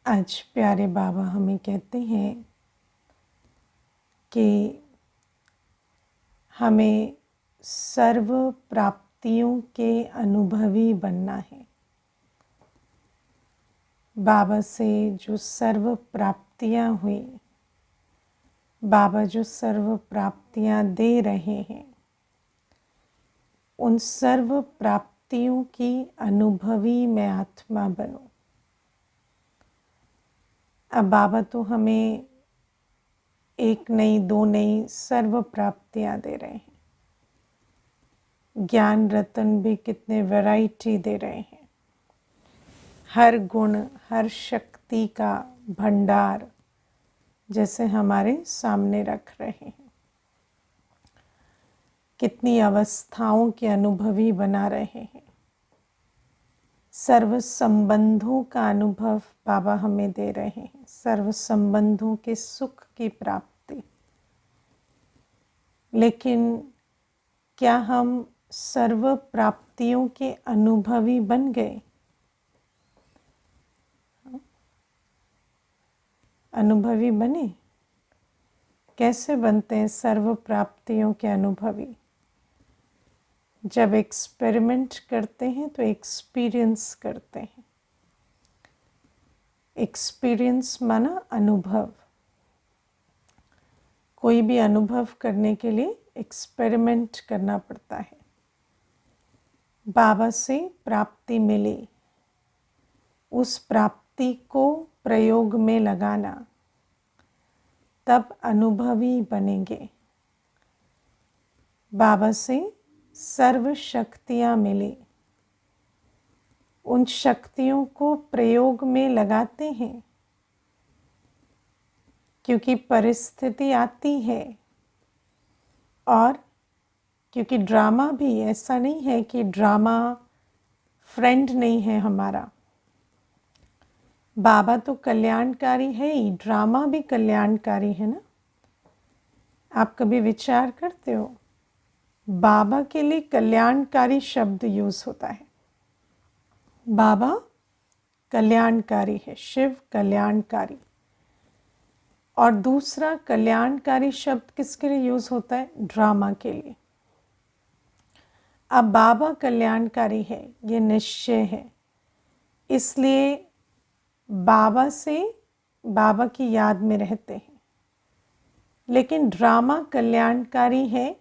आज प्यारे बाबा हमें कहते हैं कि हमें सर्व प्राप्तियों के अनुभवी बनना है। बाबा से जो सर्व प्राप्तियां हुई, बाबा जो सर्व प्राप्तियां दे रहे हैं, उन सर्व प्राप्तियों की अनुभवी मैं आत्मा बनूं। अब बाबा तो हमें एक नहीं, दो नहीं, सर्व प्राप्तियां दे रहे हैं। ज्ञान रतन भी कितने वैरायटी दे रहे हैं। हर गुण, हर शक्ति का भंडार जैसे हमारे सामने रख रहे हैं। कितनी अवस्थाओं के अनुभवी बना रहे हैं। सर्व संबंधों का अनुभव बाबा हमें दे रहे हैं। सर्व संबंधों के सुख की प्राप्ति। लेकिन क्या हम सर्व प्राप्तियों के अनुभवी बन गए? अनुभवी बने? कैसे बनते हैं सर्व प्राप्तियों के अनुभवी? जब एक्सपेरिमेंट करते हैं तो एक्सपीरियंस करते हैं। एक्सपीरियंस माना अनुभव। कोई भी अनुभव करने के लिए एक्सपेरिमेंट करना पड़ता है। बाबा से प्राप्ति मिली, उस प्राप्ति को प्रयोग में लगाना, तब अनुभवी बनेंगे। बाबा से सर्व शक्तियां मिली, उन शक्तियों को प्रयोग में लगाते हैं, क्योंकि परिस्थिति आती है। और क्योंकि ड्रामा भी ऐसा नहीं है कि ड्रामा फ्रेंड नहीं है हमारा। बाबा तो कल्याणकारी है ही, ड्रामा भी कल्याणकारी है ना। आप कभी विचार करते हो? बाबा के लिए कल्याणकारी शब्द यूज होता है। बाबा कल्याणकारी है, शिव कल्याणकारी। और दूसरा कल्याणकारी शब्द किसके लिए यूज होता है? ड्रामा के लिए। अब बाबा कल्याणकारी है, ये निश्चय है। इसलिए बाबा से, बाबा की याद में रहते हैं। लेकिन ड्रामा कल्याणकारी है,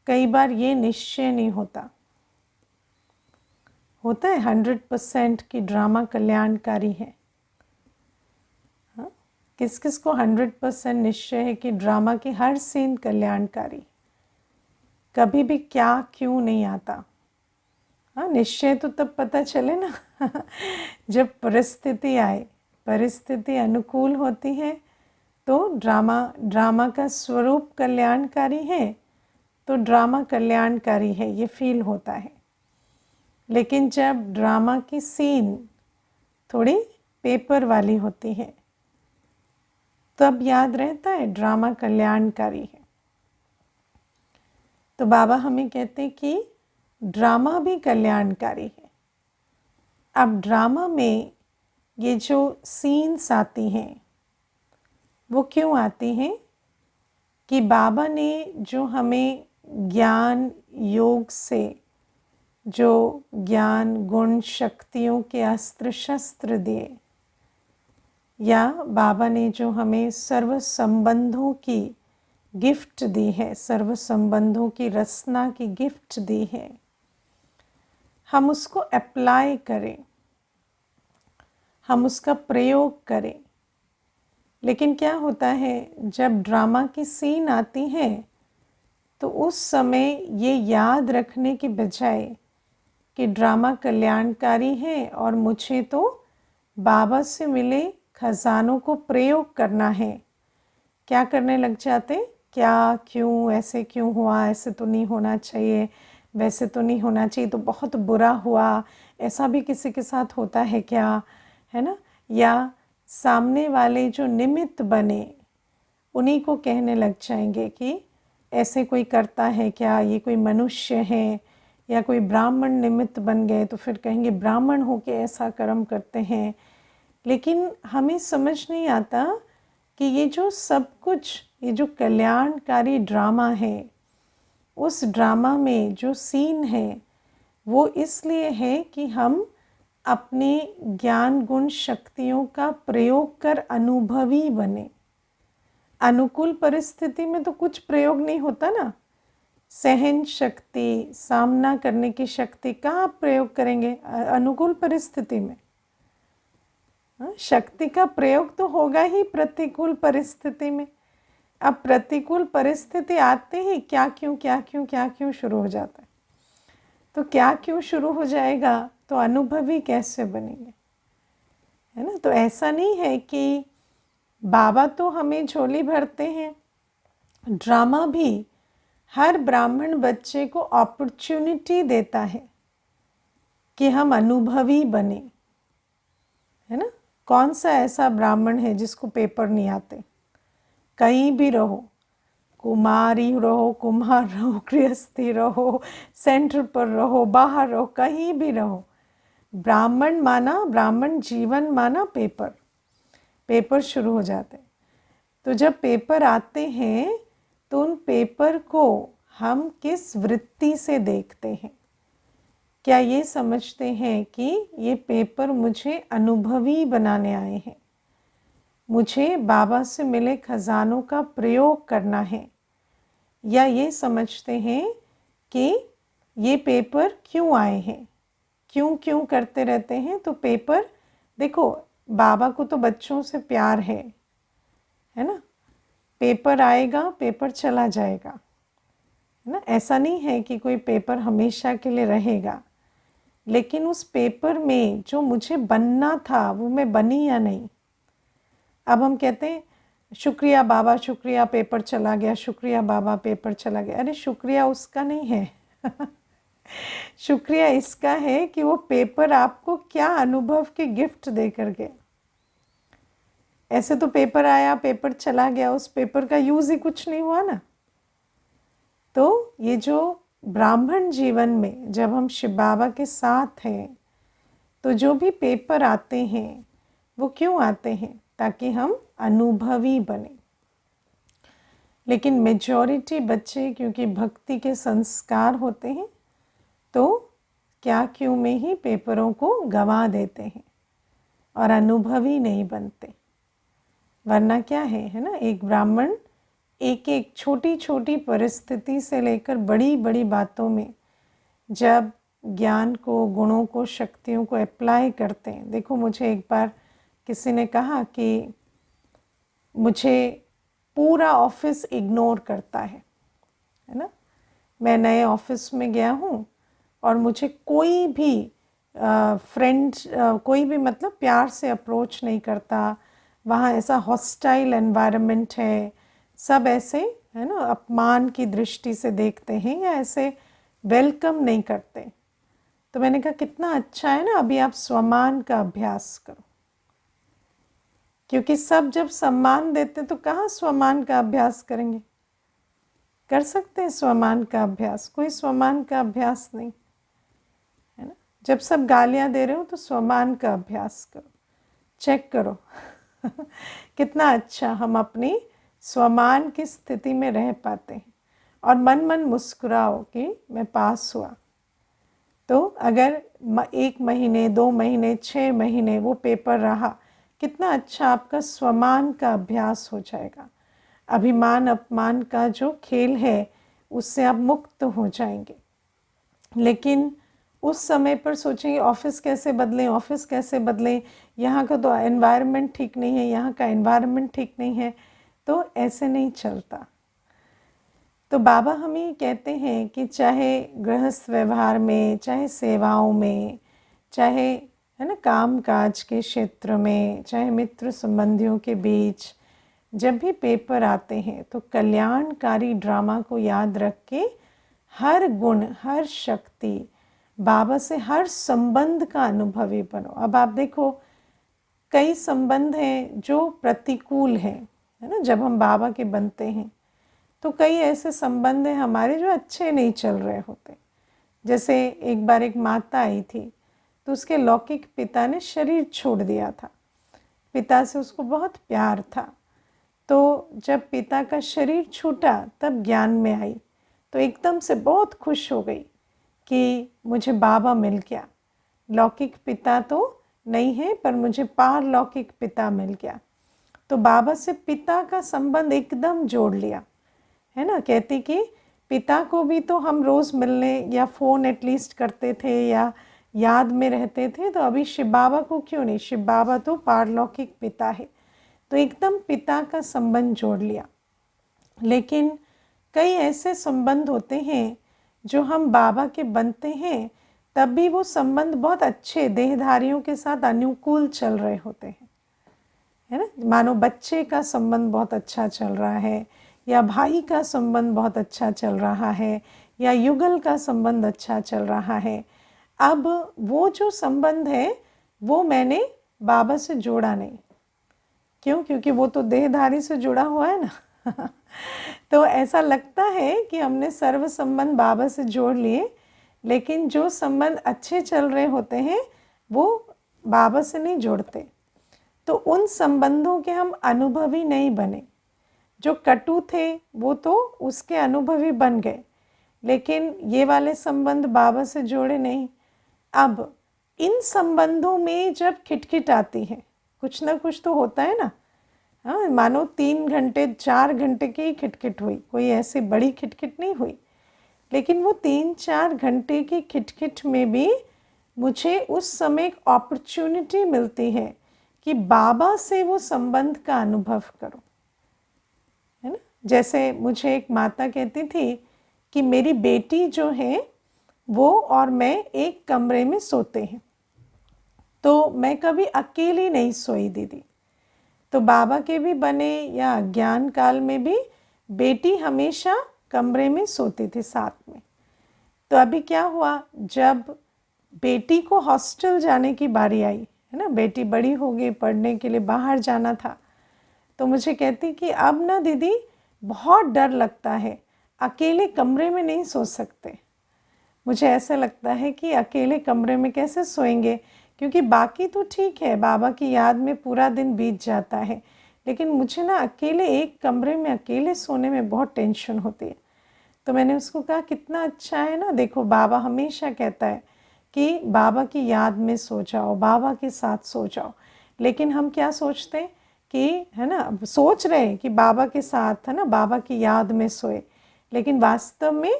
कई बार ये निश्चय नहीं होता। होता है 100% की ड्रामा कल्याणकारी है। हाँ? किस किस को 100% निश्चय है कि ड्रामा की हर सीन कल्याणकारी? कभी भी क्या क्यों नहीं आता। हाँ, निश्चय तो तब पता चले ना जब परिस्थिति आए। परिस्थिति अनुकूल होती है तो ड्रामा का स्वरूप कल्याणकारी है, तो ड्रामा कल्याणकारी है, ये फील होता है। लेकिन जब ड्रामा की सीन थोड़ी पेपर वाली होती है, तब याद रहता है ड्रामा कल्याणकारी है। तो बाबा हमें कहते हैं कि ड्रामा भी कल्याणकारी है। अब ड्रामा में ये जो सीन्स आती हैं, वो क्यों आती हैं? कि बाबा ने जो हमें ज्ञान योग से जो ज्ञान गुण शक्तियों के अस्त्र शस्त्र दिए, या बाबा ने जो हमें सर्व संबंधों की गिफ्ट दी है, सर्व संबंधों की रचना की गिफ्ट दी है, हम उसको अप्लाई करें, हम उसका प्रयोग करें। लेकिन क्या होता है, जब ड्रामा की सीन आती है तो उस समय ये याद रखने के बजाय कि ड्रामा कल्याणकारी है और मुझे तो बाबा से मिले खजानों को प्रयोग करना है, क्या करने लग जाते? क्या क्यों, ऐसे क्यों हुआ, ऐसे तो नहीं होना चाहिए, वैसे तो नहीं होना चाहिए, तो बहुत बुरा हुआ। ऐसा भी किसी के साथ होता है क्या? है ना। या सामने वाले जो निमित्त बने, उन्हीं को कहने लग जाएंगे कि ऐसे कोई करता है क्या, ये कोई मनुष्य है। या कोई ब्राह्मण निमित्त बन गए तो फिर कहेंगे ब्राह्मण होके ऐसा कर्म करते हैं। लेकिन हमें समझ नहीं आता कि ये जो सब कुछ, ये जो कल्याणकारी ड्रामा है, उस ड्रामा में जो सीन है वो इसलिए है कि हम अपने ज्ञान गुण शक्तियों का प्रयोग कर अनुभवी बने। अनुकूल परिस्थिति में तो कुछ प्रयोग नहीं होता ना। सहन शक्ति, सामना करने की शक्ति कहाँ प्रयोग करेंगे? अनुकूल परिस्थिति में। शक्ति का प्रयोग तो होगा ही प्रतिकूल परिस्थिति में। अब प्रतिकूल परिस्थिति आते ही क्या क्यों शुरू हो जाता है। तो क्या क्यों शुरू हो जाएगा तो अनुभवी कैसे बनेंगे, है ना। तो ऐसा नहीं है कि बाबा तो हमें झोली भरते हैं, ड्रामा भी हर ब्राह्मण बच्चे को अपॉर्चुनिटी देता है कि हम अनुभवी बने, है ना। कौन सा ऐसा ब्राह्मण है जिसको पेपर नहीं आते? कहीं भी रहो, कुमारी रहो, कुम्हार रहो, गृहस्थी रहो, सेंटर पर रहो, बाहर रहो, कहीं भी रहो, ब्राह्मण माना, ब्राह्मण जीवन माना पेपर शुरू हो जाते हैं। तो जब पेपर आते हैं तो उन पेपर को हम किस वृत्ति से देखते हैं? क्या ये समझते हैं कि ये पेपर मुझे अनुभवी बनाने आए हैं, मुझे बाबा से मिले खजानों का प्रयोग करना है? या ये समझते हैं कि ये पेपर क्यों आए हैं, क्यों करते रहते हैं? तो पेपर, देखो बाबा को तो बच्चों से प्यार है ना। पेपर आएगा, पेपर चला जाएगा, है ना। ऐसा नहीं है कि कोई पेपर हमेशा के लिए रहेगा, लेकिन उस पेपर में जो मुझे बनना था वो मैं बनी या नहीं। अब हम कहते हैं शुक्रिया बाबा, शुक्रिया पेपर चला गया, शुक्रिया बाबा पेपर चला गया। अरे शुक्रिया उसका नहीं है शुक्रिया इसका है कि वो पेपर आपको क्या अनुभव के गिफ्ट दे कर गया। ऐसे तो पेपर आया, पेपर चला गया, उस पेपर का यूज़ ही कुछ नहीं हुआ ना। तो ये जो ब्राह्मण जीवन में जब हम शिव बाबा के साथ हैं तो जो भी पेपर आते हैं वो क्यों आते हैं? ताकि हम अनुभवी बने। लेकिन मेजॉरिटी बच्चे क्योंकि भक्ति के संस्कार होते हैं तो क्या क्यों में ही पेपरों को गंवा देते हैं और अनुभवी नहीं बनते। वरना क्या है ना, एक ब्राह्मण एक एक छोटी छोटी परिस्थिति से लेकर बड़ी बड़ी बातों में जब ज्ञान को, गुणों को, शक्तियों को अप्लाई करते हैं। देखो मुझे एक बार किसी ने कहा कि मुझे पूरा ऑफिस इग्नोर करता है ना। मैं नए ऑफिस में गया हूँ और मुझे कोई भी फ्रेंड, कोई भी मतलब प्यार से अप्रोच नहीं करता। वहाँ ऐसा हॉस्टाइल एनवायरनमेंट है, सब ऐसे, है ना, अपमान की दृष्टि से देखते हैं या ऐसे वेलकम नहीं करते। तो मैंने कहा कितना अच्छा है ना, अभी आप स्वमान का अभ्यास करो। क्योंकि सब जब सम्मान देते तो कहाँ स्वमान का अभ्यास करेंगे? कर सकते हैं स्वमान का अभ्यास? कोई स्वमान का अभ्यास नहीं, है ना। जब सब गालियाँ दे रहे हो तो स्वमान का अभ्यास करो, चेक करो कितना अच्छा हम अपनी स्वमान की स्थिति में रह पाते हैं। और मन मन मुस्कुराओ कि मैं पास हुआ। तो अगर 1 महीने, 2 महीने, 6 महीने वो पेपर रहा, कितना अच्छा आपका स्वमान का अभ्यास हो जाएगा। अभिमान अपमान का जो खेल है उससे आप मुक्त हो जाएंगे। लेकिन उस समय पर सोचेंगे ऑफिस कैसे बदलें, ऑफिस कैसे बदलें, यहाँ का तो एनवायरनमेंट ठीक नहीं है, यहाँ का एनवायरनमेंट ठीक नहीं है, तो ऐसे नहीं चलता। तो बाबा हमें कहते हैं कि चाहे गृहस्थ व्यवहार में, चाहे सेवाओं में, चाहे, है ना, काम काज के क्षेत्र में, चाहे मित्र संबंधियों के बीच, जब भी पेपर आते हैं तो कल्याणकारी ड्रामा को याद रख के हर गुण, हर शक्ति, बाबा से हर संबंध का अनुभवी बनो। अब आप देखो कई संबंध हैं जो प्रतिकूल हैं, है ना। जब हम बाबा के बनते हैं तो कई ऐसे संबंध हैं हमारे जो अच्छे नहीं चल रहे होते। जैसे एक बार एक माता आई थी तो उसके लौकिक पिता ने शरीर छोड़ दिया था। पिता से उसको बहुत प्यार था। तो जब पिता का शरीर छूटा तब ज्ञान में आई, तो एकदम से बहुत खुश हो गई कि मुझे बाबा मिल गया। लौकिक पिता तो नहीं है पर मुझे पारलौकिक पिता मिल गया। तो बाबा से पिता का संबंध एकदम जोड़ लिया, है ना। कहती कि पिता को भी तो हम रोज़ मिलने या फ़ोन एटलीस्ट करते थे या याद में रहते थे, तो अभी शिव बाबा को क्यों नहीं, शिव बाबा तो पारलौकिक पिता है। तो एकदम पिता का संबंध जोड़ लिया। लेकिन कई ऐसे संबंध होते हैं जो हम बाबा के बनते हैं तब भी वो संबंध बहुत अच्छे देहधारियों के साथ अनुकूल चल रहे होते हैं, है ना। मानो बच्चे का संबंध बहुत अच्छा चल रहा है, या भाई का संबंध बहुत अच्छा चल रहा है, या युगल का संबंध अच्छा चल रहा है। अब वो जो संबंध है वो मैंने बाबा से जोड़ा नहीं। क्यों? क्योंकि वो तो देहधारी से जुड़ा हुआ है ना। तो ऐसा लगता है कि हमने सर्व संबंध बाबा से जोड़ लिए, लेकिन जो संबंध अच्छे चल रहे होते हैं वो बाबा से नहीं जोड़ते। तो उन संबंधों के हम अनुभवी नहीं बने। जो कटु थे वो तो उसके अनुभवी बन गए, लेकिन ये वाले संबंध बाबा से जोड़े नहीं। अब इन संबंधों में जब खिटखिट आती है, कुछ ना कुछ तो होता है ना। हाँ, मानो 3 घंटे 4 घंटे की ही खिटखिट हुई, कोई ऐसी बड़ी खिटखिट नहीं हुई, लेकिन वो 3-4 घंटे की खिटखिट में भी मुझे उस समय एक अपॉर्चुनिटी मिलती है कि बाबा से वो संबंध का अनुभव करो, है ना। जैसे मुझे एक माता कहती थी कि मेरी बेटी जो है वो और मैं एक कमरे में सोते हैं, तो मैं कभी अकेली नहीं सोई दीदी। तो बाबा के भी बने या ज्ञान काल में भी बेटी हमेशा कमरे में सोती थी साथ में। तो अभी क्या हुआ, जब बेटी को हॉस्टल जाने की बारी आई, है ना, बेटी बड़ी हो गई, पढ़ने के लिए बाहर जाना था, तो मुझे कहती कि अब ना दीदी बहुत डर लगता है, अकेले कमरे में नहीं सो सकते। मुझे ऐसा लगता है कि अकेले कमरे में कैसे सोएंगे, क्योंकि बाकी तो ठीक है, बाबा की याद में पूरा दिन बीत जाता है, लेकिन मुझे ना अकेले एक कमरे में अकेले सोने में बहुत टेंशन होती है। तो मैंने उसको कहा कितना अच्छा है ना, देखो बाबा हमेशा कहता है कि बाबा की याद में सो जाओ, बाबा के साथ सो जाओ। लेकिन हम क्या सोचते हैं कि, है ना, सोच रहे हैं कि बाबा के साथ, है ना, बाबा की याद में सोए, लेकिन वास्तव में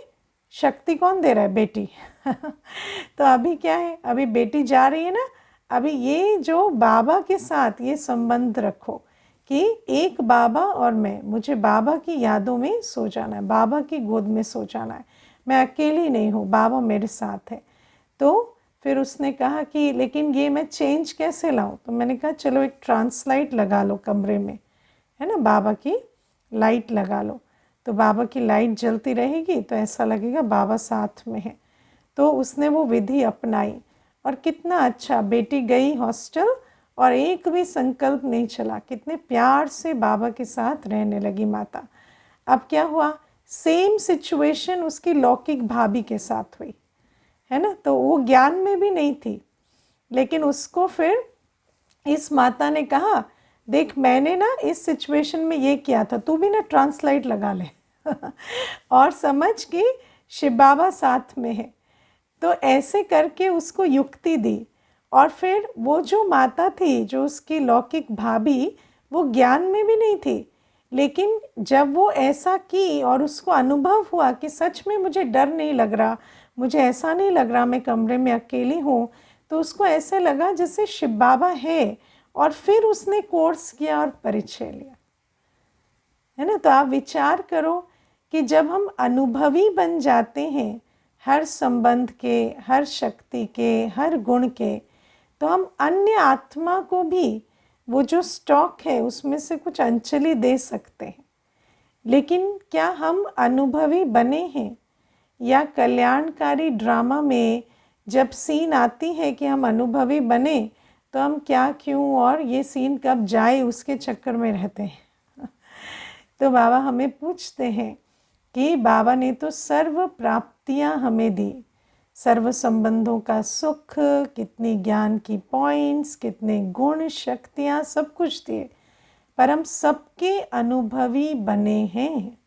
शक्ति कौन दे रहा है? बेटी। तो अभी क्या है, अभी बेटी जा रही है ना, अभी ये जो बाबा के साथ ये संबंध रखो कि एक बाबा और मैं, मुझे बाबा की यादों में सो जाना है, बाबा की गोद में सो जाना है, मैं अकेली नहीं हूँ, बाबा मेरे साथ है। तो फिर उसने कहा कि लेकिन ये मैं चेंज कैसे लाऊं? तो मैंने कहा चलो एक ट्रांसलाइट लगा लो कमरे में, है ना, बाबा की लाइट लगा लो, तो बाबा की लाइट जलती रहेगी तो ऐसा लगेगा बाबा साथ में है। तो उसने वो विधि अपनाई और कितना अच्छा, बेटी गई हॉस्टल और एक भी संकल्प नहीं चला, कितने प्यार से बाबा के साथ रहने लगी माता। अब क्या हुआ, सेम सिचुएशन उसकी लौकिक भाभी के साथ हुई, है ना। तो वो ज्ञान में भी नहीं थी, लेकिन उसको फिर इस माता ने कहा देख मैंने ना इस सिचुएशन में ये किया था, तू भी ना ट्रांसलाइट लगा ले। और समझ कि शिव बाबा साथ में है। तो ऐसे करके उसको युक्ति दी। और फिर वो जो माता थी, जो उसकी लौकिक भाभी, वो ज्ञान में भी नहीं थी, लेकिन जब वो ऐसा की और उसको अनुभव हुआ कि सच में मुझे डर नहीं लग रहा, मुझे ऐसा नहीं लग रहा मैं कमरे में अकेली हूँ, तो उसको ऐसे लगा जैसे शिव बाबा है। और फिर उसने कोर्स किया और परिचय लिया, है ना। तो आप विचार करो कि जब हम अनुभवी बन जाते हैं हर संबंध के, हर शक्ति के, हर गुण के, तो हम अन्य आत्मा को भी वो जो स्टॉक है उसमें से कुछ अंजलि दे सकते हैं। लेकिन क्या हम अनुभवी बने हैं? या कल्याणकारी ड्रामा में जब सीन आती है कि हम अनुभवी बने, तो हम क्या क्यों और ये सीन कब जाए उसके चक्कर में रहते हैं। तो बाबा हमें पूछते हैं कि बाबा ने तो सर्व प्राप्तियां हमें दी, सर्व संबंधों का सुख, कितनी ज्ञान की पॉइंट्स, कितने गुण, शक्तियाँ, सब कुछ दिए, पर हम सबके अनुभवी बने हैं।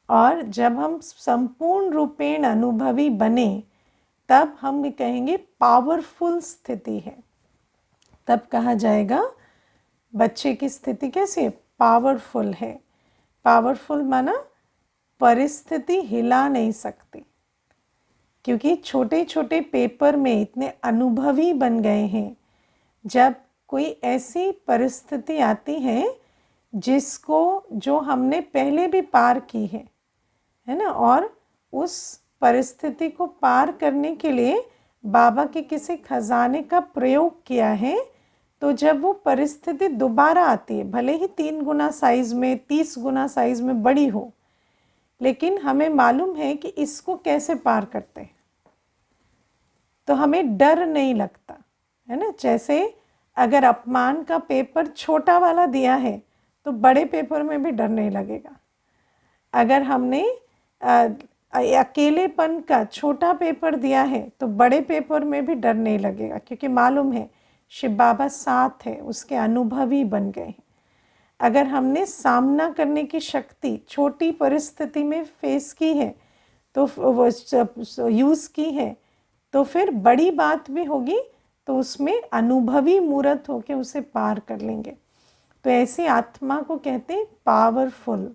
और जब हम संपूर्ण रूपेण अनुभवी बने तब हम कहेंगे पावरफुल स्थिति है। तब कहा जाएगा बच्चे की स्थिति कैसी है? पावरफुल है। पावरफुल माना परिस्थिति हिला नहीं सकती, क्योंकि छोटे छोटे पेपर में इतने अनुभवी बन गए हैं। जब कोई ऐसी परिस्थिति आती है जिसको जो हमने पहले भी पार की है ना, और उस परिस्थिति को पार करने के लिए बाबा के किसी खजाने का प्रयोग किया है, तो जब वो परिस्थिति दोबारा आती है, भले ही 3 गुना साइज में, 30 गुना साइज में बड़ी हो, लेकिन हमें मालूम है कि इसको कैसे पार करते हैं, तो हमें डर नहीं लगता है ना। जैसे अगर अपमान का पेपर छोटा वाला दिया है तो बड़े पेपर में भी डर नहीं लगेगा। अगर हमने अकेलेपन का छोटा पेपर दिया है तो बड़े पेपर में भी डर नहीं लगेगा, क्योंकि मालूम है शिव बाबा साथ है, उसके अनुभवी बन गए हैं। अगर हमने सामना करने की शक्ति छोटी परिस्थिति में फेस की है, तो वो यूज़ की है, तो फिर बड़ी बात भी होगी तो उसमें अनुभवी मूर्त होके उसे पार कर लेंगे। तो ऐसी आत्मा को कहते हैं पावरफुल।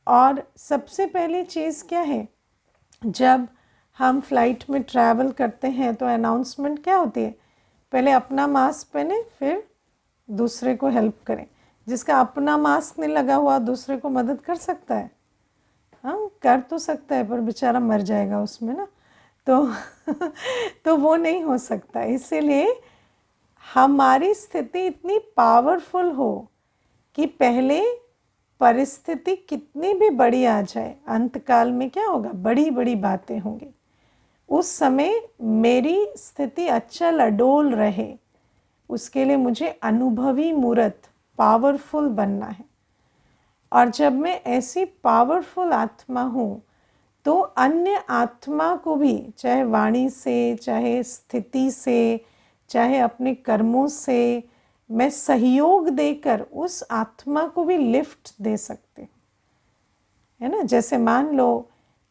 और सबसे पहली चीज़ क्या है, जब हम फ्लाइट में ट्रैवल करते हैं तो अनाउंसमेंट क्या होती है? पहले अपना मास्क पहने, फिर दूसरे को हेल्प करें। जिसका अपना मास्क नहीं लगा हुआ दूसरे को मदद कर सकता है? हाँ, कर तो सकता है, पर बेचारा मर जाएगा उसमें ना, तो तो वो नहीं हो सकता। इसीलिए हमारी स्थिति इतनी पावरफुल हो कि पहले परिस्थिति कितनी भी बड़ी आ जाए, अंतकाल में क्या होगा? बड़ी बड़ी बातें होंगी। उस समय मेरी स्थिति अचल अडोल रहे, उसके लिए मुझे अनुभवी मूर्त पावरफुल बनना है। और जब मैं ऐसी पावरफुल आत्मा हूँ तो अन्य आत्मा को भी, चाहे वाणी से, चाहे स्थिति से, चाहे अपने कर्मों से, मैं सहयोग देकर उस आत्मा को भी लिफ्ट दे सकते हूँ, है ना। जैसे मान लो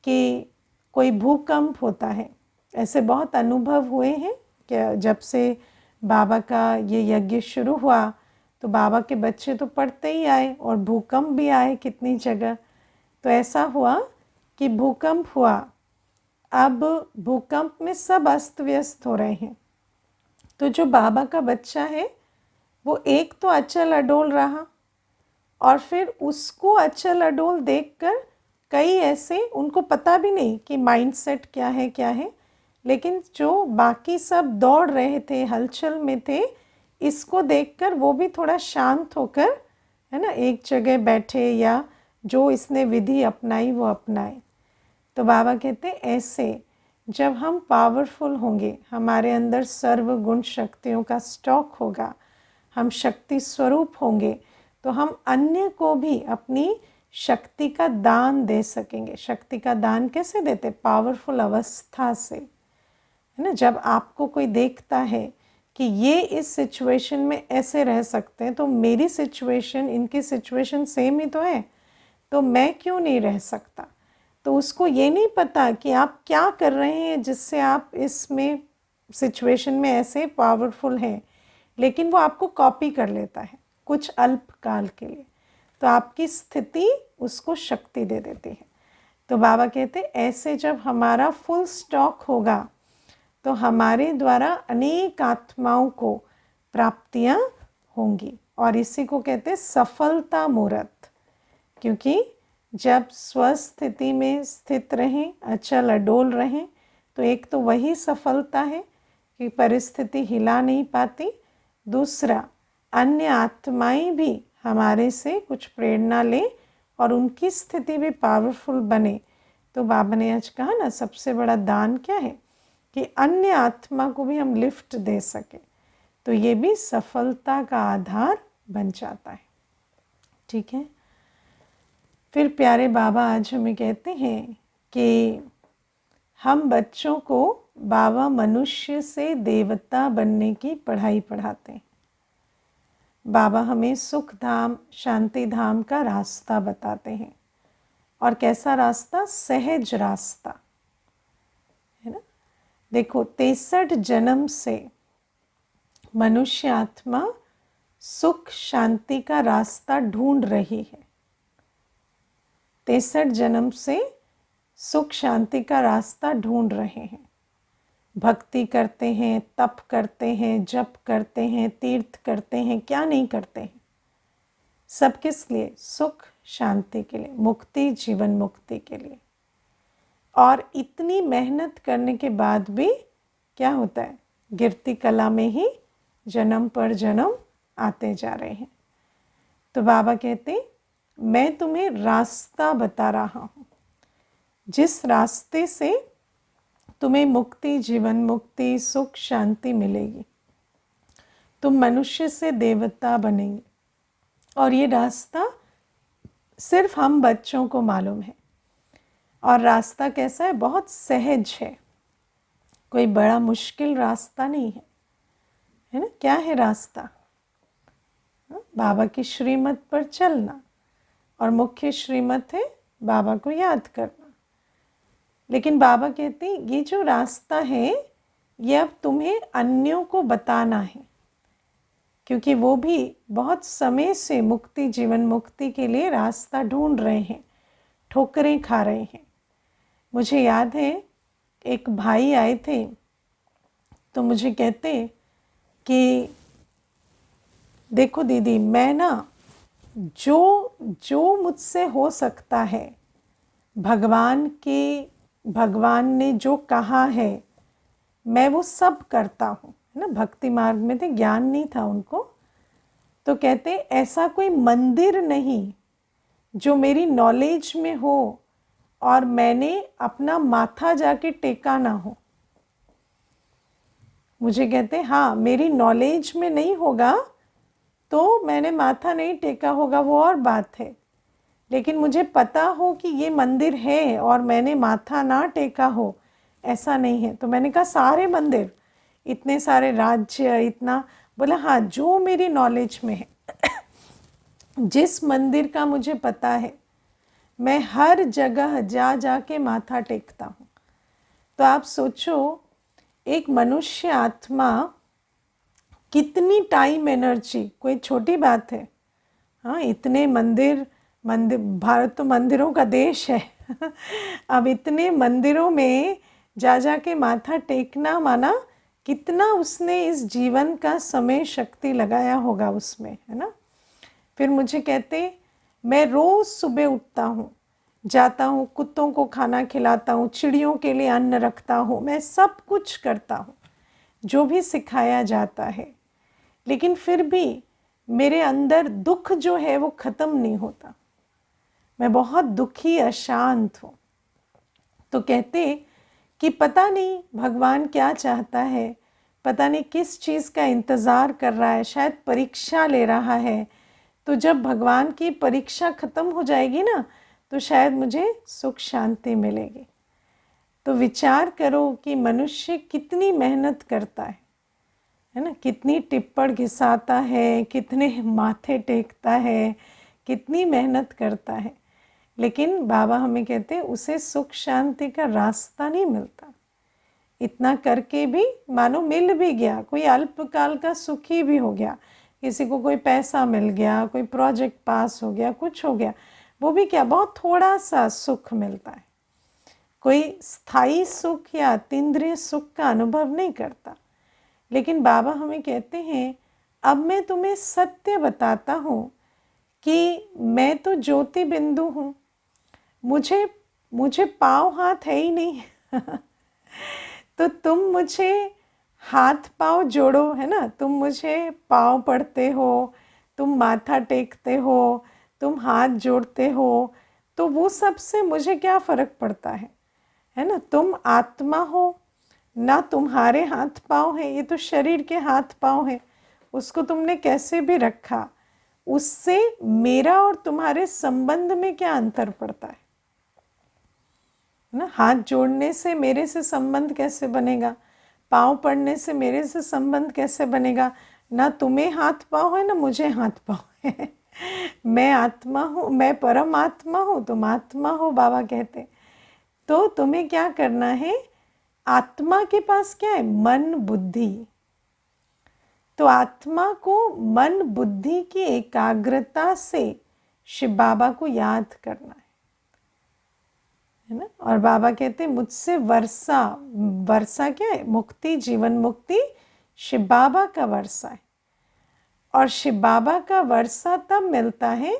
कि कोई भूकंप होता है, ऐसे बहुत अनुभव हुए हैं कि जब से बाबा का ये यज्ञ शुरू हुआ तो बाबा के बच्चे तो पढ़ते ही आए और भूकंप भी आए कितनी जगह। तो ऐसा हुआ कि भूकंप हुआ, अब भूकंप में सब अस्त व्यस्त हो रहे हैं, तो जो बाबा का बच्चा है वो एक तो अचल अडोल रहा, और फिर उसको अचल अडोल देखकर कई ऐसे, उनको पता भी नहीं कि माइंडसेट क्या है, लेकिन जो बाकी सब दौड़ रहे थे, हलचल में थे, इसको देखकर वो भी थोड़ा शांत होकर, है ना, एक जगह बैठे, या जो इसने विधि अपनाई वो अपनाए। तो बाबा कहते ऐसे जब हम पावरफुल होंगे, हमारे अंदर सर्व गुण शक्तियों का स्टॉक होगा, हम शक्ति स्वरूप होंगे, तो हम अन्य को भी अपनी शक्ति का दान दे सकेंगे। शक्ति का दान कैसे देते? पावरफुल अवस्था से, है ना। जब आपको कोई देखता है कि ये इस सिचुएशन में ऐसे रह सकते हैं, तो मेरी सिचुएशन इनकी सिचुएशन सेम ही तो है, तो मैं क्यों नहीं रह सकता? तो उसको ये नहीं पता कि आप क्या कर रहे हैं जिससे आप इसमें सिचुएशन में ऐसे पावरफुल हैं, लेकिन वो आपको कॉपी कर लेता है कुछ अल्पकाल के लिए, तो आपकी स्थिति उसको शक्ति दे देती है। तो बाबा कहते ऐसे जब हमारा फुल स्टॉक होगा तो हमारे द्वारा अनेक आत्माओं को प्राप्तियां होंगी, और इसी को कहते हैं सफलता मूर्त। क्योंकि जब स्वस्थिति में स्थित रहें, अचल अडोल रहें, तो एक तो वही सफलता है कि परिस्थिति हिला नहीं पाती, दूसरा अन्य आत्माएं भी हमारे से कुछ प्रेरणा लें और उनकी स्थिति भी पावरफुल बने। तो बाबा ने आज कहा ना, सबसे बड़ा दान क्या है कि अन्य आत्मा को भी हम लिफ्ट दे सके, तो ये भी सफलता का आधार बन जाता है। ठीक है। फिर प्यारे बाबा आज हमें कहते हैं कि हम बच्चों को बाबा मनुष्य से देवता बनने की पढ़ाई पढ़ाते हैं। बाबा हमें सुख धाम शांति धाम का रास्ता बताते हैं। और कैसा रास्ता? सहज रास्ता, है ना। देखो 63 जन्म से मनुष्य आत्मा सुख शांति का रास्ता ढूंढ रही है। 63 जन्म से सुख शांति का रास्ता ढूंढ रहे हैं। भक्ति करते हैं, तप करते हैं, जप करते हैं, तीर्थ करते हैं, क्या नहीं करते हैं। सब किस लिए? सुख शांति के लिए, मुक्ति, जीवन मुक्ति के लिए। और इतनी मेहनत करने के बाद भी क्या होता है? गिरती कला में ही जन्म पर जन्म आते जा रहे हैं। तो बाबा कहते मैं तुम्हें रास्ता बता रहा हूँ, जिस रास्ते से तुम्हें मुक्ति, जीवन मुक्ति, सुख शांति मिलेगी। तुम मनुष्य से देवता बनेंगे। और ये रास्ता सिर्फ हम बच्चों को मालूम है। और रास्ता कैसा है? बहुत सहज है, कोई बड़ा मुश्किल रास्ता नहीं है, है ना। क्या है रास्ता? बाबा की श्रीमत पर चलना, और मुख्य श्रीमत है बाबा को याद करना। लेकिन बाबा कहते हैं ये जो रास्ता है ये अब तुम्हें अन्यों को बताना है, क्योंकि वो भी बहुत समय से मुक्ति, जीवन मुक्ति के लिए रास्ता ढूंढ रहे हैं, ठोकरें खा रहे हैं। मुझे याद है एक भाई आए थे तो मुझे कहते कि देखो दीदी, मैं ना जो मुझसे हो सकता है, भगवान ने जो कहा है मैं वो सब करता हूँ, है ना। भक्ति मार्ग में थे, ज्ञान नहीं था उनको। तो कहते ऐसा कोई मंदिर नहीं जो मेरी नॉलेज में हो और मैंने अपना माथा जाके टेका ना हो। मुझे कहते हाँ, मेरी नॉलेज में नहीं होगा तो मैंने माथा नहीं टेका होगा, वो और बात है। लेकिन मुझे पता हो कि ये मंदिर है और मैंने माथा ना टेका हो, ऐसा नहीं है। तो मैंने कहा सारे मंदिर, इतने सारे राज्य, इतना। बोला हाँ, जो मेरी नॉलेज में है, जिस मंदिर का मुझे पता है, मैं हर जगह जा जा के माथा टेकता हूँ। तो आप सोचो एक मनुष्य आत्मा कितनी टाइम एनर्जी, कोई छोटी बात है? हाँ, इतने मंदिर, भारत तो मंदिरों का देश है। अब इतने मंदिरों में जा जा के माथा टेकना, माना कितना उसने इस जीवन का समय शक्ति लगाया होगा उसमें, है ना। फिर मुझे कहते मैं रोज़ सुबह उठता हूँ, जाता हूँ, कुत्तों को खाना खिलाता हूँ, चिड़ियों के लिए अन्न रखता हूँ, मैं सब कुछ करता हूँ जो भी सिखाया जाता है। लेकिन फिर भी मेरे अंदर दुख जो है वो ख़त्म नहीं होता, मैं बहुत दुखी, अशांत हूँ। तो कहते कि पता नहीं भगवान क्या चाहता है, पता नहीं किस चीज़ का इंतज़ार कर रहा है, शायद परीक्षा ले रहा है। तो जब भगवान की परीक्षा ख़त्म हो जाएगी ना, तो शायद मुझे सुख शांति मिलेगी। तो विचार करो कि मनुष्य कितनी मेहनत करता है ना, कितनी टिप्पण घिसाता है, कितने माथे टेकता है, कितनी मेहनत करता है। लेकिन बाबा हमें कहते हैं उसे सुख शांति का रास्ता नहीं मिलता। इतना करके भी मानो मिल भी गया, कोई अल्पकाल का सुखी भी हो गया, किसी को कोई पैसा मिल गया, कोई प्रोजेक्ट पास हो गया, कुछ हो गया, वो भी क्या बहुत थोड़ा सा सुख मिलता है। कोई स्थायी सुख या अतीन्द्रिय सुख का अनुभव नहीं करता। लेकिन बाबा हमें कहते हैं अब मैं तुम्हें सत्य बताता हूँ कि मैं तो ज्योति बिंदु हूँ, मुझे पाँव हाथ है ही नहीं। तो तुम मुझे हाथ पाँव जोड़ो, है ना, तुम मुझे पाँव पड़ते हो, तुम माथा टेकते हो, तुम हाथ जोड़ते हो, तो वो सब से मुझे क्या फ़र्क पड़ता है ना। तुम आत्मा हो ना, तुम्हारे हाथ पाँव हैं, ये तो शरीर के हाथ पाँव हैं, उसको तुमने कैसे भी रखा, उससे मेरा और तुम्हारे संबंध में क्या अंतर पड़ता है है ना। हाथ जोड़ने से मेरे से संबंध कैसे बनेगा, पाँव पड़ने से मेरे से संबंध कैसे बनेगा। ना तुम्हें हाथ पाँव है ना मुझे हाथ पाँव है। मैं आत्मा हूँ, मैं परमात्मा हूँ, तुम आत्मा हो, बाबा कहते। तो तुम्हें क्या करना है, आत्मा के पास क्या है, मन बुद्धि। तो आत्मा को मन बुद्धि की एकाग्रता से शिव बाबा को याद करना है ना। और बाबा कहते हैं मुझसे वर्षा, वर्षा क्या है, मुक्ति, जीवन मुक्ति शिव बाबा का वर्षा है। और शिव बाबा का वर्षा तब मिलता है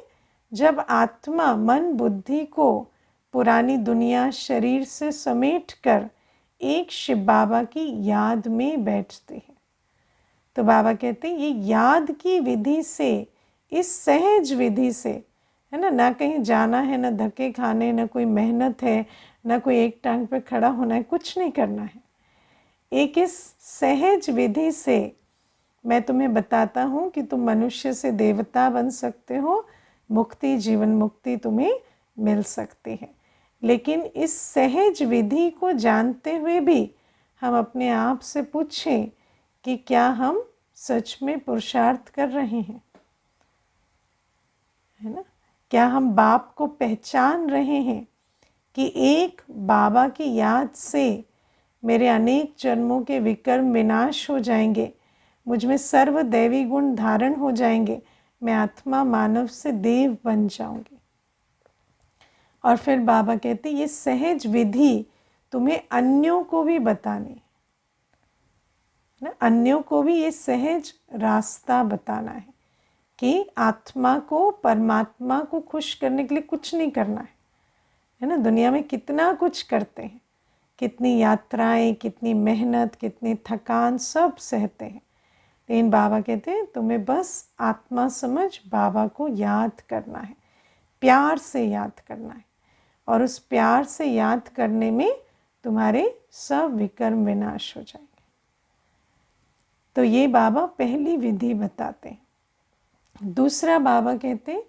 जब आत्मा मन बुद्धि को पुरानी दुनिया शरीर से समेट कर एक शिव बाबा की याद में बैठते हैं। तो बाबा कहते हैं ये याद की विधि से, इस सहज विधि से, है ना, ना कहीं जाना है, ना धक्के खाने, ना कोई मेहनत है, ना कोई एक टांग पे खड़ा होना है, कुछ नहीं करना है। एक इस सहज विधि से मैं तुम्हें बताता हूँ कि तुम मनुष्य से देवता बन सकते हो, मुक्ति, जीवन मुक्ति तुम्हें मिल सकती है। लेकिन इस सहज विधि को जानते हुए भी हम अपने आप से पूछें कि क्या हम सच में पुरुषार्थ कर रहे हैं, है ना। क्या हम बाप को पहचान रहे हैं कि एक बाबा की याद से मेरे अनेक जन्मों के विकर्म विनाश हो जाएंगे, मुझ में सर्व दैवी गुण धारण हो जाएंगे, मैं आत्मा मानव से देव बन जाऊंगी। और फिर बाबा कहते ये सहज विधि तुम्हें अन्यों को भी बतानी ना, अन्यों को भी ये सहज रास्ता बताना है कि आत्मा को, परमात्मा को खुश करने के लिए कुछ नहीं करना है ना। दुनिया में कितना कुछ करते हैं, कितनी यात्राएं, कितनी मेहनत, कितनी थकान, सब सहते हैं। लेकिन बाबा कहते हैं तुम्हें बस आत्मा समझ बाबा को याद करना है, प्यार से याद करना है। और उस प्यार से याद करने में तुम्हारे सब विकर्म विनाश हो जाएंगे। तो ये बाबा पहली विधि बताते हैं। दूसरा बाबा कहते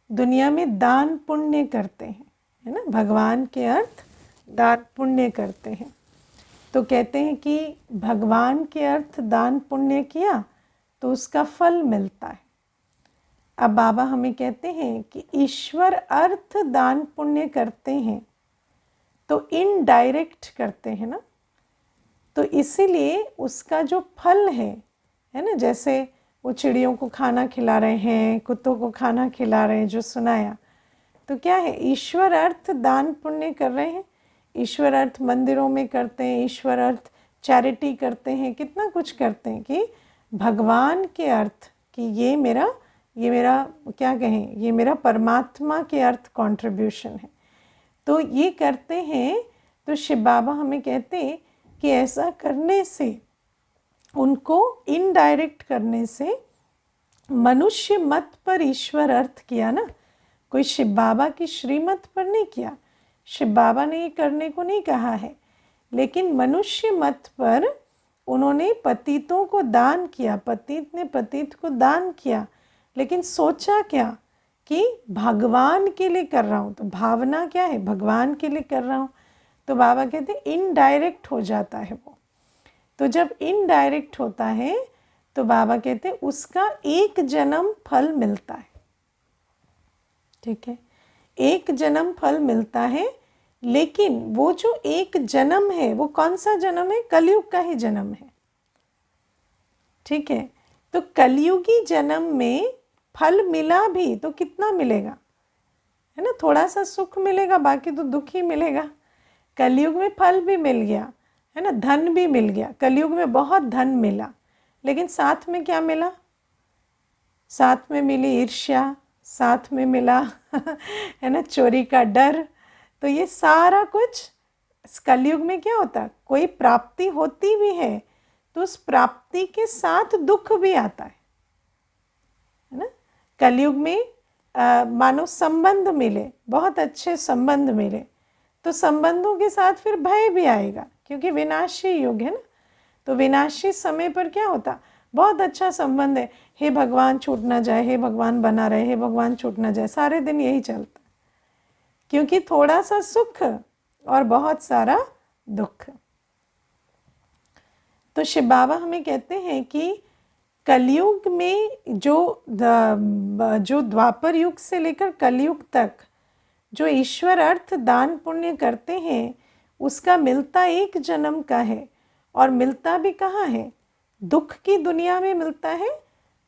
दुनिया में दान पुण्य करते हैं, है ना। भगवान के अर्थ दान पुण्य करते हैं। तो कहते हैं कि भगवान के अर्थ दान पुण्य किया तो उसका फल मिलता है। अब बाबा हमें कहते हैं कि ईश्वर अर्थ दान पुण्य करते हैं तो इनडायरेक्ट करते हैं ना। तो इसीलिए उसका जो फल है ना, जैसे वो चिड़ियों को खाना खिला रहे हैं, कुत्तों को खाना खिला रहे हैं, जो सुनाया, तो क्या है, ईश्वर अर्थ दान पुण्य कर रहे हैं। ईश्वर अर्थ मंदिरों में करते हैं, ईश्वर अर्थ चैरिटी करते हैं, कितना कुछ करते हैं कि भगवान के अर्थ कि ये मेरा क्या कहें, ये मेरा परमात्मा के अर्थ कंट्रीब्यूशन है, तो ये करते हैं। तो शिव बाबा हमें कहते हैं कि ऐसा करने से, उनको इनडायरेक्ट करने से, मनुष्य मत पर ईश्वर अर्थ किया ना, कोई शिव बाबा की श्रीमत पर नहीं किया। शिव बाबा ने ये करने को नहीं कहा है, लेकिन मनुष्य मत पर उन्होंने पतितों को दान किया, पतित ने पतित को दान किया, लेकिन सोचा क्या कि भगवान के लिए कर रहा हूँ। तो भावना क्या है, भगवान के लिए कर रहा हूँ। तो बाबा कहते हैं इनडायरेक्ट हो जाता है वो। तो जब इनडायरेक्ट होता है तो बाबा कहते हैं उसका एक जन्म फल मिलता है। ठीक है, एक जन्म फल मिलता है, लेकिन वो जो एक जन्म है वो कौन सा जन्म है, कलयुग का ही जन्म है। ठीक है, तो कलयुगी जन्म में फल मिला भी तो कितना मिलेगा, है ना, थोड़ा सा सुख मिलेगा, बाकी तो दुख ही मिलेगा। कलयुग में फल भी मिल गया, है ना, धन भी मिल गया, कलयुग में बहुत धन मिला, लेकिन साथ में क्या मिला, साथ में मिली ईर्ष्या, साथ में मिला है ना चोरी का डर। तो ये सारा कुछ कलयुग में क्या होता, कोई प्राप्ति होती भी है तो उस प्राप्ति के साथ दुख भी आता है ना। कलयुग में मानो संबंध मिले, बहुत अच्छे संबंध मिले, तो संबंधों के साथ फिर भय भी आएगा, क्योंकि विनाशी युग है ना। तो विनाशी समय पर क्या होता, बहुत अच्छा संबंध है, हे भगवान छूट ना जाए, हे भगवान बना रहे, हे भगवान छूट ना जाए, सारे दिन यही चलता, क्योंकि थोड़ा सा सुख और बहुत सारा दुख। तो शिव बाबा हमें कहते हैं कि कलयुग में जो द्वापर युग से लेकर कलयुग तक जो ईश्वर अर्थ दान पुण्य करते हैं उसका मिलता एक जन्म का है, और मिलता भी कहाँ है? दुख की दुनिया में मिलता है।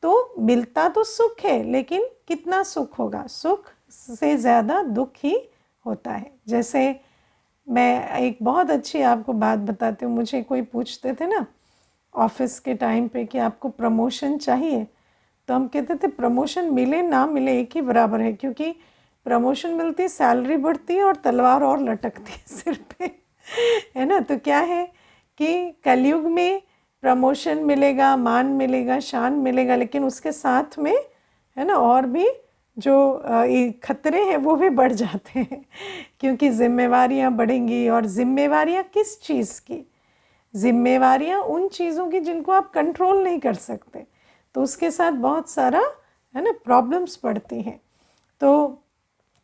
तो मिलता तो सुख है, लेकिन कितना सुख होगा? सुख से ज़्यादा दुख ही होता है। जैसे मैं एक बहुत अच्छी आपको बात बताती हूँ। मुझे कोई पूछते थे ना ऑफिस के टाइम पे कि आपको प्रमोशन चाहिए, तो हम कहते थे प्रमोशन मिले ना मिले एक ही बराबर है, क्योंकि प्रमोशन मिलती, सैलरी बढ़ती है और तलवार और लटकती है सिर पे, है ना। तो क्या है कि कलयुग में प्रमोशन मिलेगा, मान मिलेगा, शान मिलेगा, लेकिन उसके साथ में, है ना, और भी जो खतरे हैं वो भी बढ़ जाते हैं, क्योंकि जिम्मेवारियां बढ़ेंगी। और जिम्मेवारियां किस चीज़ की? जिम्मेवारियां उन चीज़ों की जिनको आप कंट्रोल नहीं कर सकते, तो उसके साथ बहुत सारा, है ना, प्रॉब्लम्स पड़ती हैं। तो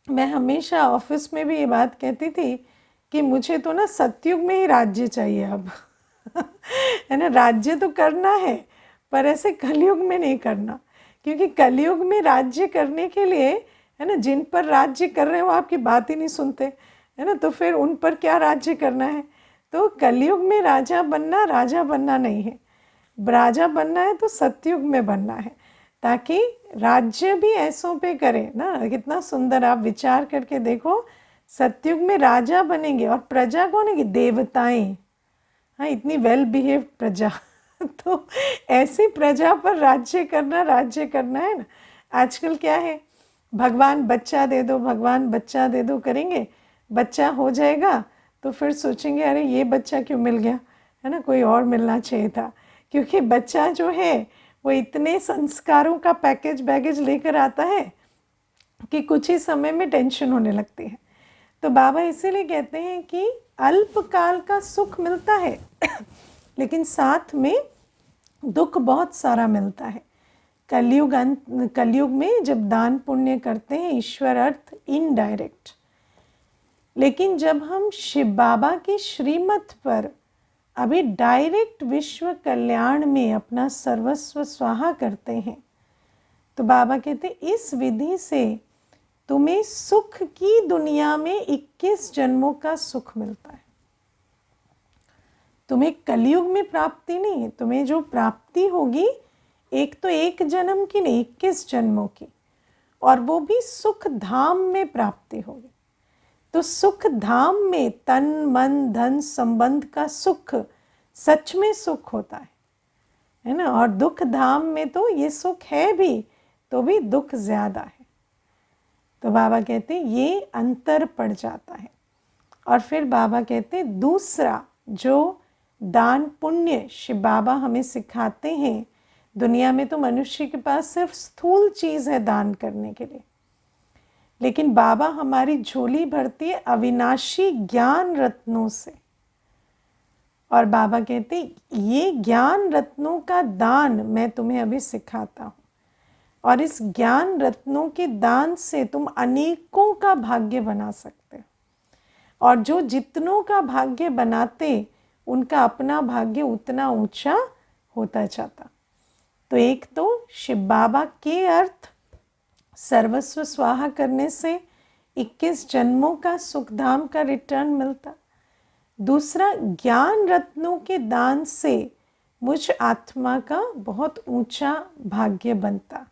मैं हमेशा ऑफिस में भी ये बात कहती थी कि मुझे तो ना सतयुग में ही राज्य चाहिए अब है ना। राज्य तो करना है, पर ऐसे कलयुग में नहीं करना, क्योंकि कलयुग में राज्य करने के लिए, है ना, जिन पर राज्य कर रहे हैं वो आपकी बात ही नहीं सुनते, है ना, तो फिर उन पर क्या राज्य करना है? तो कलयुग में राजा बनना नहीं है। राजा बनना है तो सतयुग में बनना है, ताकि राज्य भी ऐसों पे करे ना। कितना सुंदर, आप विचार करके देखो, सतयुग में राजा बनेंगे और प्रजा कौन है? देवताएं। हाँ, इतनी वेल बिहेव्ड प्रजा तो ऐसी प्रजा पर राज्य करना है ना। आजकल क्या है, भगवान बच्चा दे दो, भगवान बच्चा दे दो करेंगे, बच्चा हो जाएगा तो फिर सोचेंगे अरे ये बच्चा क्यों मिल गया, है ना, कोई और मिलना चाहिए था। क्योंकि बच्चा जो है वो इतने संस्कारों का पैकेज बैगेज लेकर आता है कि कुछ ही समय में टेंशन होने लगती है। तो बाबा इसीलिए कहते हैं कि अल्पकाल का सुख मिलता है लेकिन साथ में दुख बहुत सारा मिलता है। कलयुग में जब दान पुण्य करते हैं ईश्वर अर्थ इनडायरेक्ट, लेकिन जब हम शिव बाबा की श्रीमत पर अभी डायरेक्ट विश्व कल्याण में अपना सर्वस्व स्वाहा करते हैं, तो बाबा कहते इस विधि से तुम्हें सुख की दुनिया में 21 जन्मों का सुख मिलता है। तुम्हें कलयुग में प्राप्ति नहीं है, तुम्हें जो प्राप्ति होगी एक तो एक जन्म की नहीं, 21 जन्मों की, और वो भी सुख धाम में प्राप्ति होगी। तो सुख धाम में तन मन धन संबंध का सुख सच में सुख होता है ना। और दुख धाम में तो ये सुख है भी, तो भी दुख ज़्यादा है। तो बाबा कहते ये अंतर पड़ जाता है। और फिर बाबा कहते दूसरा जो दान पुण्य शिव बाबा हमें सिखाते हैं, दुनिया में तो मनुष्य के पास सिर्फ स्थूल चीज़ है दान करने के लिए, लेकिन बाबा हमारी झोली भरती है अविनाशी ज्ञान रत्नों से। और बाबा कहते ये ज्ञान रत्नों का दान मैं तुम्हें अभी सिखाता हूँ, और इस ज्ञान रत्नों के दान से तुम अनेकों का भाग्य बना सकते हो। और जो जितनों का भाग्य बनाते उनका अपना भाग्य उतना ऊंचा होता जाता। तो एक तो शिव बाबा के अर्थ सर्वस्व स्वाहा करने से 21 जन्मों का सुखधाम का रिटर्न मिलता। दूसरा, ज्ञान रत्नों के दान से मुझ आत्मा का बहुत ऊंचा भाग्य बनता।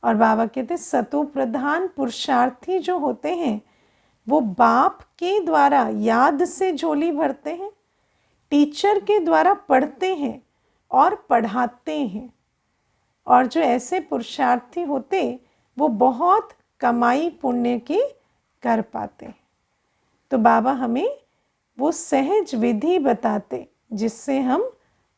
और बाबा कहते सतो प्रधान पुरुषार्थी जो होते हैं वो बाप के द्वारा याद से झोली भरते हैं, टीचर के द्वारा पढ़ते हैं और पढ़ाते हैं। और जो ऐसे पुरुषार्थी होते वो बहुत कमाई पुण्य की कर पाते। तो बाबा हमें वो सहज विधि बताते जिससे हम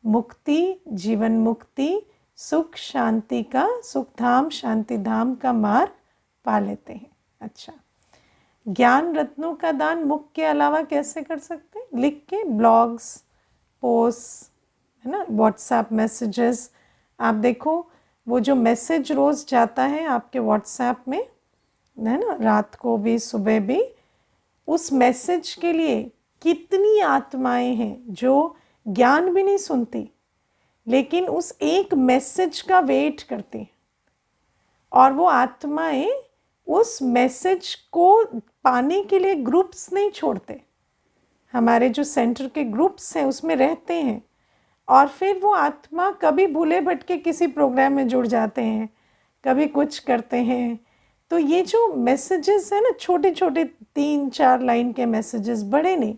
मुक्ति, जीवन मुक्ति, सुख शांति का, सुख धाम शांति धाम का मार्ग पा लेते हैं। अच्छा, ज्ञान रत्नों का दान मुख के अलावा कैसे कर सकते हैं? लिख के ब्लॉग्स, पोस्ट, है ना, व्हाट्सएप मैसेजेस। आप देखो वो जो मैसेज रोज़ जाता है आपके व्हाट्सएप में, है ना, रात को भी सुबह भी, उस मैसेज के लिए कितनी आत्माएं हैं जो ज्ञान भी नहीं सुनती लेकिन उस एक मैसेज का वेट करती हैं, और वो आत्माएं उस मैसेज को पाने के लिए ग्रुप्स नहीं छोड़ते। हमारे जो सेंटर के ग्रुप्स हैं उसमें रहते हैं, और फिर वो आत्मा कभी भूले भटके किसी प्रोग्राम में जुड़ जाते हैं, कभी कुछ करते हैं। तो ये जो मैसेजेस हैं ना, छोटे छोटे 3-4 लाइन के मैसेजेस, बड़े नहीं,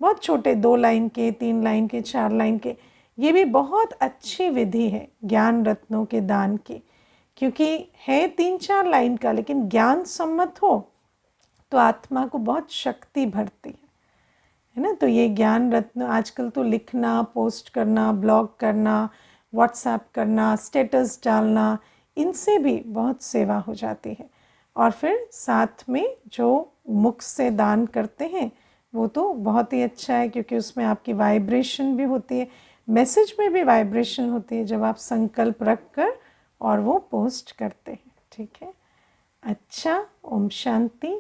बहुत छोटे, 2 लाइन के, 3 लाइन के, 4 लाइन के, ये भी बहुत अच्छी विधि है ज्ञान रत्नों के दान की, क्योंकि है 3-4 लाइन का लेकिन ज्ञान सम्मत हो तो आत्मा को बहुत शक्ति भरती है ना। तो ये ज्ञान रत्न आजकल तो लिखना, पोस्ट करना, ब्लॉग करना, व्हाट्सएप करना, स्टेटस डालना, इनसे भी बहुत सेवा हो जाती है। और फिर साथ में जो मुख से दान करते हैं वो तो बहुत ही अच्छा है, क्योंकि उसमें आपकी वाइब्रेशन भी होती है, मैसेज में भी वाइब्रेशन होती है जब आप संकल्प रख कर और वो पोस्ट करते हैं। ठीक है, अच्छा, ओम शांति।